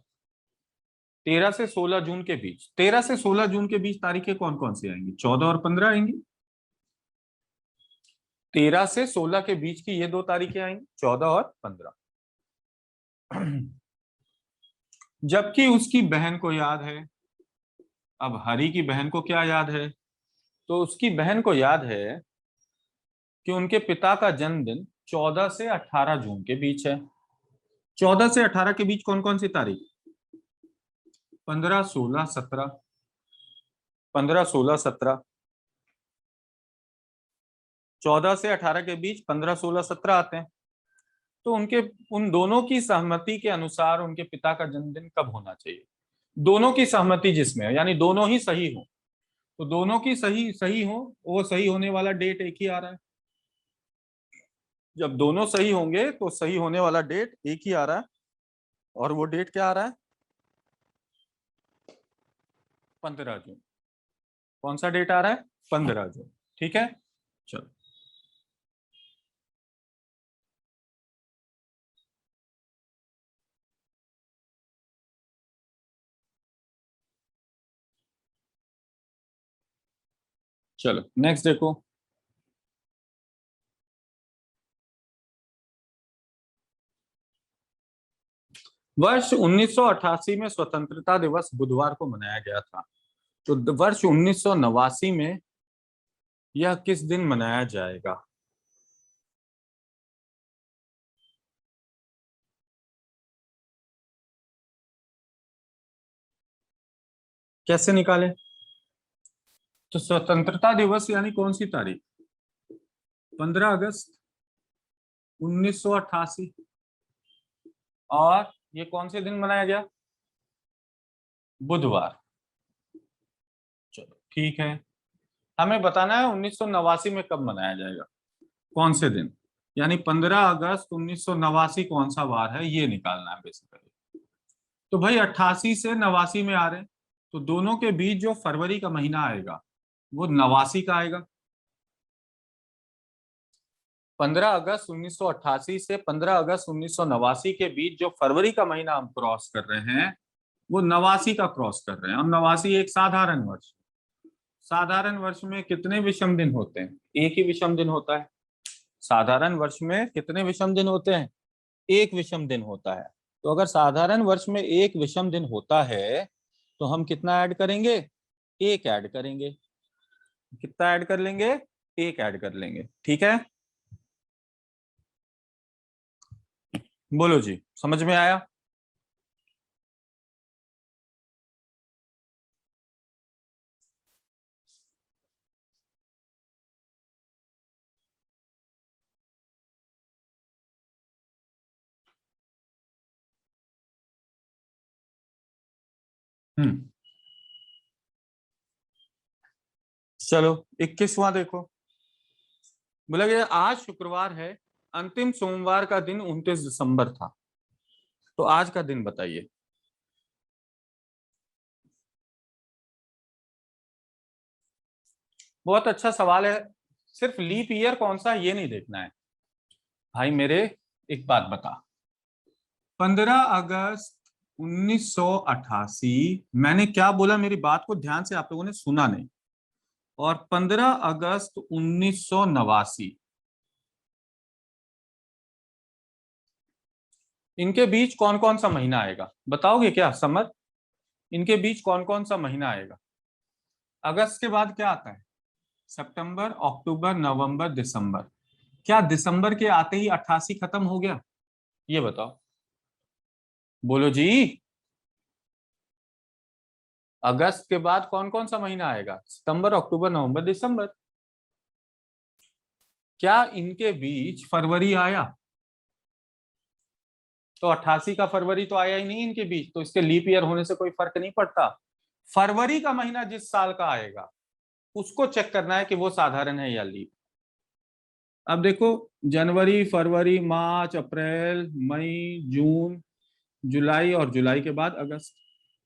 13 से 16 जून के बीच, 13 से 16 जून के बीच तारीखें कौन कौन सी आएंगी? 14 और 15 आएंगी। 13 से 16 के बीच की ये दो तारीखें आएंगी, 14 और 15। जबकि उसकी बहन को याद है। अब हरि की बहन को क्या याद है? तो उसकी बहन को याद है कि उनके पिता का जन्मदिन 14 से 18 जून के बीच है। 14 से 18 के बीच कौन कौन सी तारीख? 15, 16, 17। 15, 16, 17। 14 से 18 के बीच 15, 16, 17 आते हैं। तो उनके, उन दोनों की सहमति के अनुसार उनके पिता का जन्मदिन कब होना चाहिए? दोनों की सहमति जिसमें है, यानी दोनों ही सही हो। तो दोनों की सही सही हो, वो सही होने वाला डेट एक ही आ रहा है। जब दोनों सही होंगे तो सही होने वाला डेट एक ही आ रहा है। और वो डेट क्या आ रहा है? 15 जून। कौन सा डेट आ रहा है? 15 जून। ठीक है, चलो। चलो नेक्स्ट देखो। वर्ष 1988 में स्वतंत्रता दिवस बुधवार को मनाया गया था। तो वर्ष 1989 में यह किस दिन मनाया जाएगा? कैसे निकाले? तो स्वतंत्रता दिवस यानी कौन सी तारीख? 15 अगस्त 1988। और ये कौन से दिन मनाया गया? बुधवार। चलो ठीक है, हमें बताना है 1989 में कब मनाया जाएगा, कौन से दिन। यानी 15 अगस्त 1989 कौन सा वार है, ये निकालना है बेसिकली। तो भाई 88 से 89 में आ रहे हैं, तो दोनों के बीच जो फरवरी का महीना आएगा वो 89 का आएगा। 15 अगस्त 1988 से 15 अगस्त 1989 के बीच जो फरवरी का महीना हम क्रॉस कर रहे हैं, वो 89 का क्रॉस कर रहे हैं। और 89 एक साधारण वर्ष। साधारण वर्ष में कितने विषम दिन होते हैं? एक ही विषम दिन होता है। साधारण वर्ष में कितने विषम दिन होते हैं? एक विषम दिन होता है। तो अगर साधारण वर्ष में एक विषम दिन होता है तो हम कितना ऐड करेंगे? एक ऐड करेंगे। कितना ऐड कर लेंगे? एक ऐड कर लेंगे। ठीक है, बोलो जी, समझ में आया? हम्म। चलो 21वां देखो। बोला गया आज शुक्रवार है, अंतिम सोमवार का दिन 29 दिसंबर था। तो आज का दिन बताइए। बहुत अच्छा सवाल है। सिर्फ लीप ईयर कौन सा ये नहीं देखना है भाई मेरे। एक बात बता, 15 अगस्त 1988, मैंने क्या बोला, मेरी बात को ध्यान से आप लोगों ने सुना नहीं। और 15 अगस्त 1989, इनके बीच कौन कौन सा महीना आएगा बताओगे क्या समर? इनके बीच कौन कौन सा महीना आएगा? अगस्त के बाद क्या आता है? सितंबर, अक्टूबर, नवंबर, दिसंबर। क्या दिसंबर के आते ही 88 खत्म हो गया? ये बताओ, बोलो जी। अगस्त के बाद कौन कौन सा महीना आएगा? सितंबर, अक्टूबर, नवंबर, दिसंबर। क्या इनके बीच फरवरी आया? तो 88 का फरवरी तो आया ही नहीं इनके बीच, तो इसके लीप ईयर होने से कोई फर्क नहीं पड़ता। फरवरी का महीना जिस साल का आएगा उसको चेक करना है कि वो साधारण है या लीप। अब देखो, जनवरी, फरवरी, मार्च, अप्रैल, मई, जून, जुलाई और जुलाई के बाद अगस्त।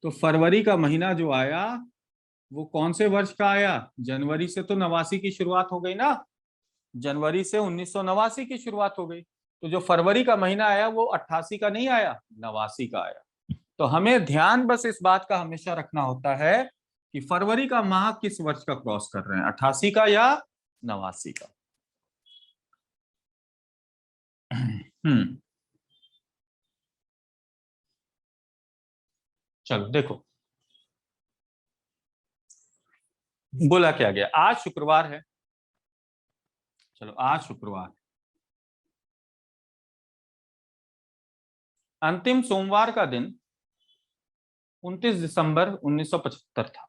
तो फरवरी का महीना जो आया वो कौन से वर्ष का आया? जनवरी से तो 89 की शुरुआत हो गई ना। जनवरी से 1989 की शुरुआत हो गई। तो जो फरवरी का महीना आया वो 88 का नहीं आया, 89 का आया। तो हमें ध्यान बस इस बात का हमेशा रखना होता है कि फरवरी का माह किस वर्ष का क्रॉस कर रहे हैं, 88 का या 89 का। हम्म। चलो देखो, बोला क्या गया, आज शुक्रवार है। चलो आज शुक्रवार, अंतिम सोमवार का दिन 29 दिसंबर 1975 था।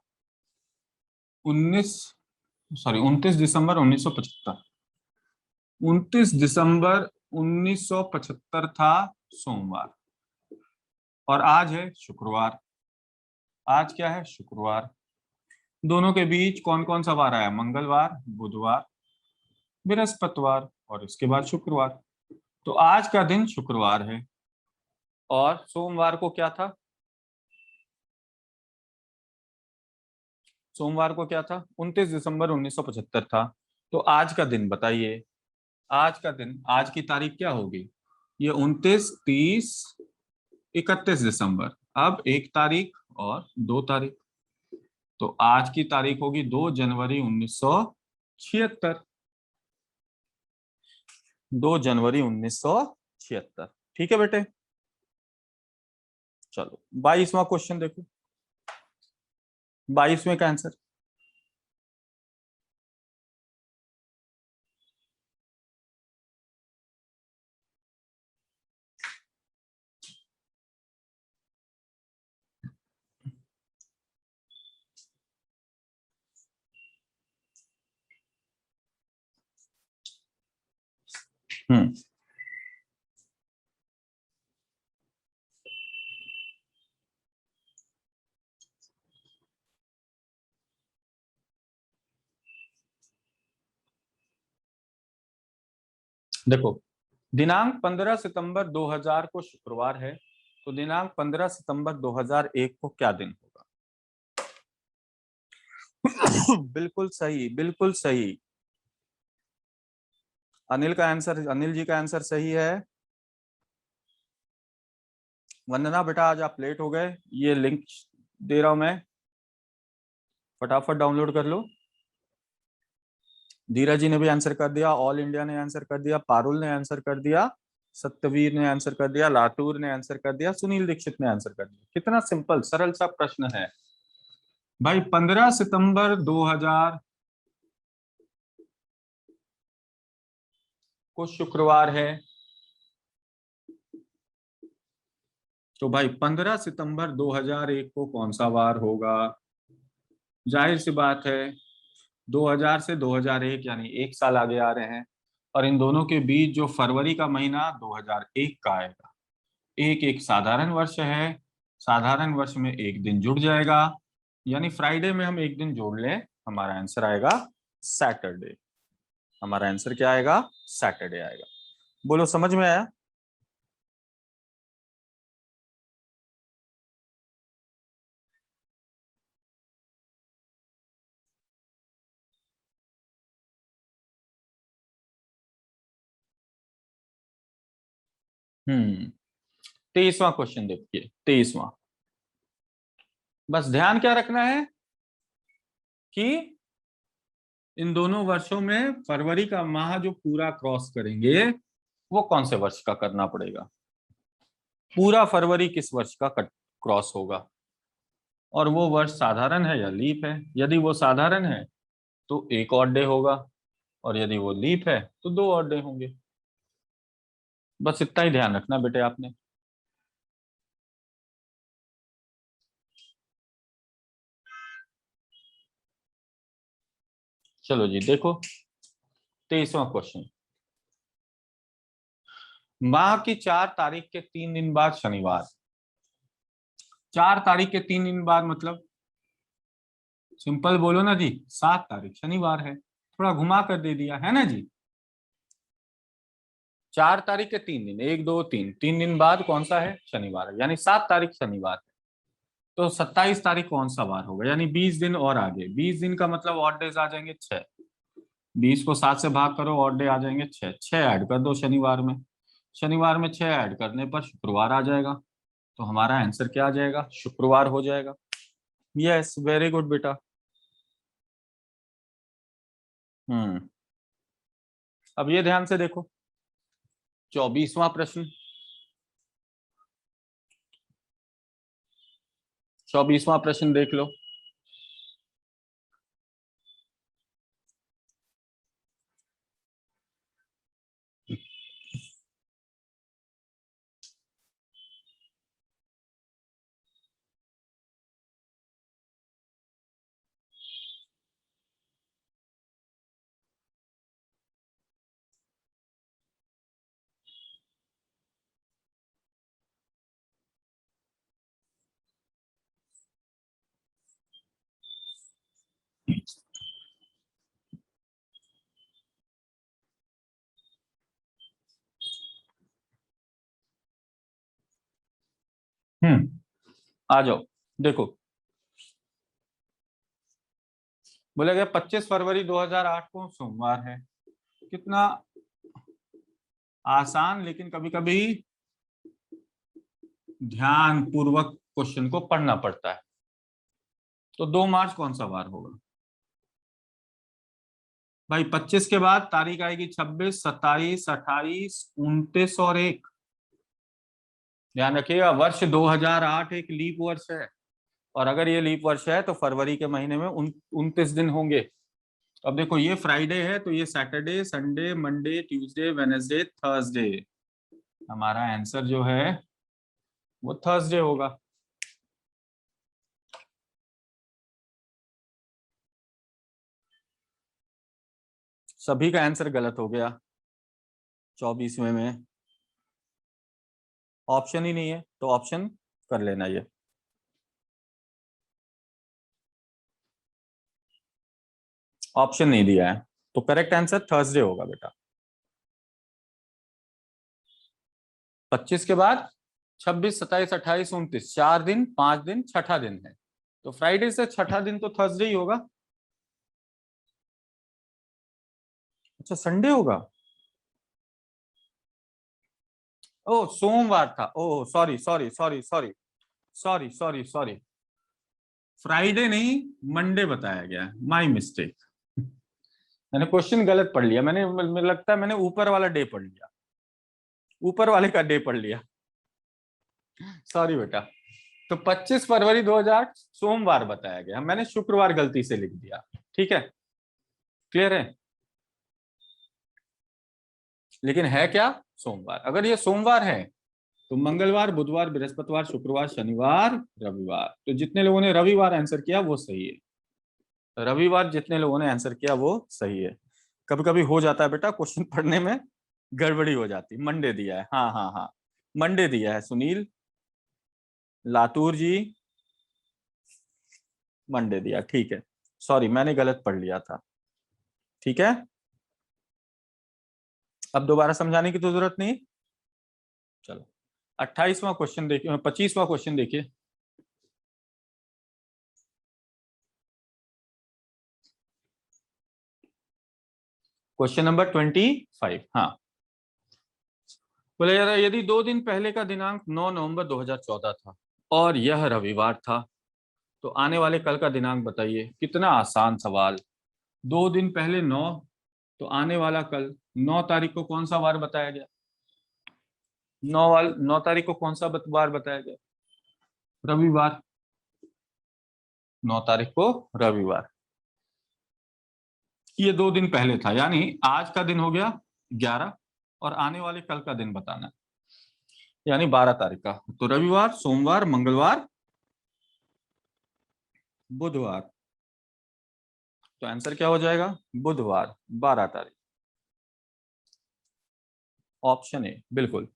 29 दिसंबर 1975। 29 दिसंबर 1975 था सोमवार। और आज है शुक्रवार। आज क्या है? शुक्रवार। दोनों के बीच कौन कौन सा वार आया? मंगलवार, बुधवार, बृहस्पतिवार और इसके बाद शुक्रवार। तो आज का दिन शुक्रवार है। और सोमवार को क्या था? सोमवार को क्या था? 29 दिसंबर 1975 था। तो आज का दिन बताइए। आज का दिन, आज की तारीख क्या होगी? ये 29, 30, 31 दिसंबर। अब 1 तारीख और 2 तारीख। तो आज की तारीख होगी 2 जनवरी 1976। 2 जनवरी 1976। ठीक है बेटे। चलो 22वां क्वेश्चन देखो। 22वें का आंसर। हम्म। देखो, दिनांक 15 सितंबर 2000 को शुक्रवार है। तो दिनांक 15 सितंबर 2001 को क्या दिन होगा? बिल्कुल सही, बिल्कुल सही। अनिल का आंसर, अनिल जी का आंसर सही है। वंदना बेटा आज आप लेट हो गए, ये लिंक दे रहा हूं मैं, फटाफट डाउनलोड कर लो। धीरज जी ने भी आंसर कर दिया, ऑल इंडिया ने आंसर कर दिया, पारुल ने आंसर कर दिया, सत्यवीर ने आंसर कर दिया, लातूर ने आंसर कर दिया, सुनील दीक्षित ने आंसर कर दिया। कितना सिंपल सरल सा प्रश्न है भाई। 15 सितंबर 2000 को शुक्रवार है। तो भाई 15 सितंबर 2001 को कौन सा वार होगा? जाहिर सी बात है, 2000 से 2001 यानी 1 साल आगे आ रहे हैं। और इन दोनों के बीच जो फरवरी का महीना 2001 का आएगा, एक एक साधारण वर्ष है। साधारण वर्ष में एक दिन जुड़ जाएगा, यानी फ्राइडे में हम एक दिन जोड़ लें, हमारा आंसर आएगा सैटरडे। हमारा आंसर क्या आएगा? सैटरडे आएगा। बोलो समझ में आया? 23वां क्वेश्चन देखिए, 23वां। बस ध्यान क्या रखना है कि इन दोनों वर्षों में फरवरी का माह जो पूरा क्रॉस करेंगे वो कौन से वर्ष का करना पड़ेगा। पूरा फरवरी किस वर्ष का क्रॉस होगा, और वो वर्ष साधारण है या लीप है। यदि वो साधारण है तो एक ऑड डे होगा, और यदि वो लीप है तो दो ऑड डे होंगे। बस इतना ही ध्यान रखना बेटे आपने। चलो जी देखो 23वां क्वेश्चन। माह की 4 तारीख के 3 दिन बाद शनिवार। 4 तारीख के 3 दिन बाद मतलब सिंपल बोलो ना जी, 7 तारीख शनिवार है। थोड़ा घुमा कर दे दिया है ना जी। 4 तारीख के 3 दिन, 1 2 3, 3 दिन बाद कौन सा है, शनिवार है, यानी 7 तारीख शनिवार है। तो 27 तारीख कौन सा वार होगा, यानी 20 दिन और आगे। 20 दिन का मतलब ऑड डेज आ जाएंगे 6। 20 को 7 से भाग करो, ऑड डे आ जाएंगे 6। 6 ऐड कर दो शनिवार में। शनिवार में 6 ऐड करने पर शुक्रवार आ जाएगा। तो हमारा आंसर क्या आ जाएगा, शुक्रवार हो जाएगा। यस, वेरी गुड बेटा। हम्म। अब ये ध्यान से देखो 24वां प्रश्न। 24वां प्रश्न देख लो। आ जाओ देखो। बोला गया 25 फरवरी 2008 को सोमवार है। कितना आसान, लेकिन कभी कभी ध्यान पूर्वक क्वेश्चन को पढ़ना पड़ता है। तो 2 मार्च कौन सा वार होगा भाई। 25 के बाद तारीख आएगी 26, 27, 28, 29 और 1। ध्यान रखिएगा, वर्ष 2008 एक लीप वर्ष है, और अगर ये लीप वर्ष है तो फरवरी के महीने में 29 दिन होंगे। अब देखो ये फ्राइडे है, तो ये Saturday, Sunday, Monday, Tuesday, Wednesday, Thursday. हमारा आंसर जो है वो थर्सडे होगा। सभी का आंसर गलत हो गया 24वें में। ऑप्शन ही नहीं है, तो ऑप्शन कर लेना ये। ऑप्शन नहीं दिया है, तो करेक्ट आंसर थर्सडे होगा बेटा। 25 के बाद 26, 27, 28, 29, 4 दिन, 5 दिन, छठा दिन है। तो फ्राइडे से छठा दिन तो थर्सडे ही होगा। अच्छा, संडे होगा। ओ सोमवार था। Oh sorry sorry sorry sorry sorry sorry sorry. Friday नहीं, मंडे बताया गया। My mistake. मैंने क्वेश्चन गलत पढ़ लिया। मैंने, मुझे लगता है मैंने ऊपर वाला डे पढ़ लिया, ऊपर वाले का डे पढ़ लिया। सॉरी बेटा। तो 25 फरवरी 2008 सोमवार बताया गया, मैंने शुक्रवार गलती से लिख दिया। ठीक है, क्लियर है। लेकिन है क्या, सोमवार। अगर ये सोमवार है तो मंगलवार, बुधवार, बृहस्पतिवार, शुक्रवार, शनिवार, रविवार। तो जितने लोगों ने रविवार आंसर किया वो सही है। रविवार जितने लोगों ने आंसर किया वो सही है। कभी कभी हो जाता है बेटा क्वेश्चन पढ़ने में गड़बड़ी हो जाती। मंडे दिया है, हाँ हाँ हाँ, मंडे दिया है सुनील लातूर जी। मंडे दिया, ठीक है। सॉरी, मैंने गलत पढ़ लिया था। ठीक है, अब दोबारा समझाने की तो जरूरत नहीं। चलो 28वां क्वेश्चन देखिए, 25वां क्वेश्चन देखिए। Question number 25। हाँ, बोले यार यदि 2 दिन पहले का दिनांक 9 नवंबर 2014 था और यह रविवार था, तो आने वाले कल का दिनांक बताइए। कितना आसान सवाल। 2 दिन पहले 9, तो आने वाला कल 9 तारीख को कौन सा वार बताया गया? 9 तारीख को कौन सा वार बताया गया? रविवार। 9 तारीख को रविवार। ये 2 दिन पहले था, यानी आज का दिन हो गया 11 और आने वाले कल का दिन बताना है, यानी 12 तारीख का। तो रविवार, सोमवार, मंगलवार, बुधवार। तो आंसर क्या हो जाएगा? बुधवार 12 तारीख। ऑप्शन ए बिल्कुल,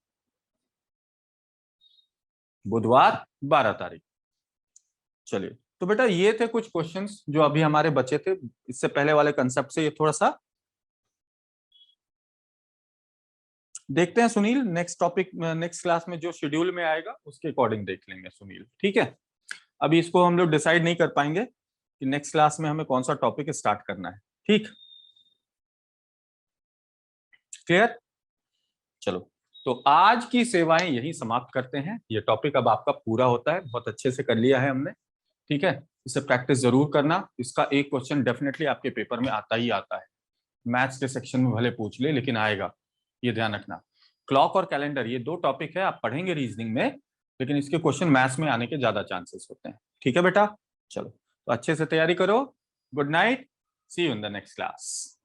बुधवार 12 तारीख। चलिए, तो बेटा ये थे कुछ क्वेश्चंस जो अभी हमारे बचे थे इससे पहले वाले कंसेप्ट से। ये थोड़ा सा देखते हैं Sunil, next topic next class में जो शेड्यूल में आएगा उसके अकॉर्डिंग देख लेंगे सुनील, ठीक है। अभी इसको हम लोग डिसाइड नहीं कर पाएंगे कि नेक्स्ट क्लास में हमें कौन सा टॉपिक स्टार्ट करना है, ठीक। क्लियर? चलो, तो आज की सेवाएं यही समाप्त करते हैं। ये टॉपिक अब आपका पूरा होता है, बहुत अच्छे से कर लिया है हमने, ठीक है। इसे प्रैक्टिस जरूर करना। इसका एक क्वेश्चन डेफिनेटली आपके पेपर में आता ही आता है। मैथ्स के सेक्शन में भले पूछ ले, लेकिन आएगा, ये ध्यान रखना। क्लॉक और कैलेंडर ये 2 टॉपिक है, आप पढ़ेंगे रीजनिंग में, लेकिन इसके क्वेश्चन मैथ्स में आने के ज्यादा चांसेस होते हैं, ठीक है बेटा। चलो, तो अच्छे से तैयारी करो। Good night, see you in the next class.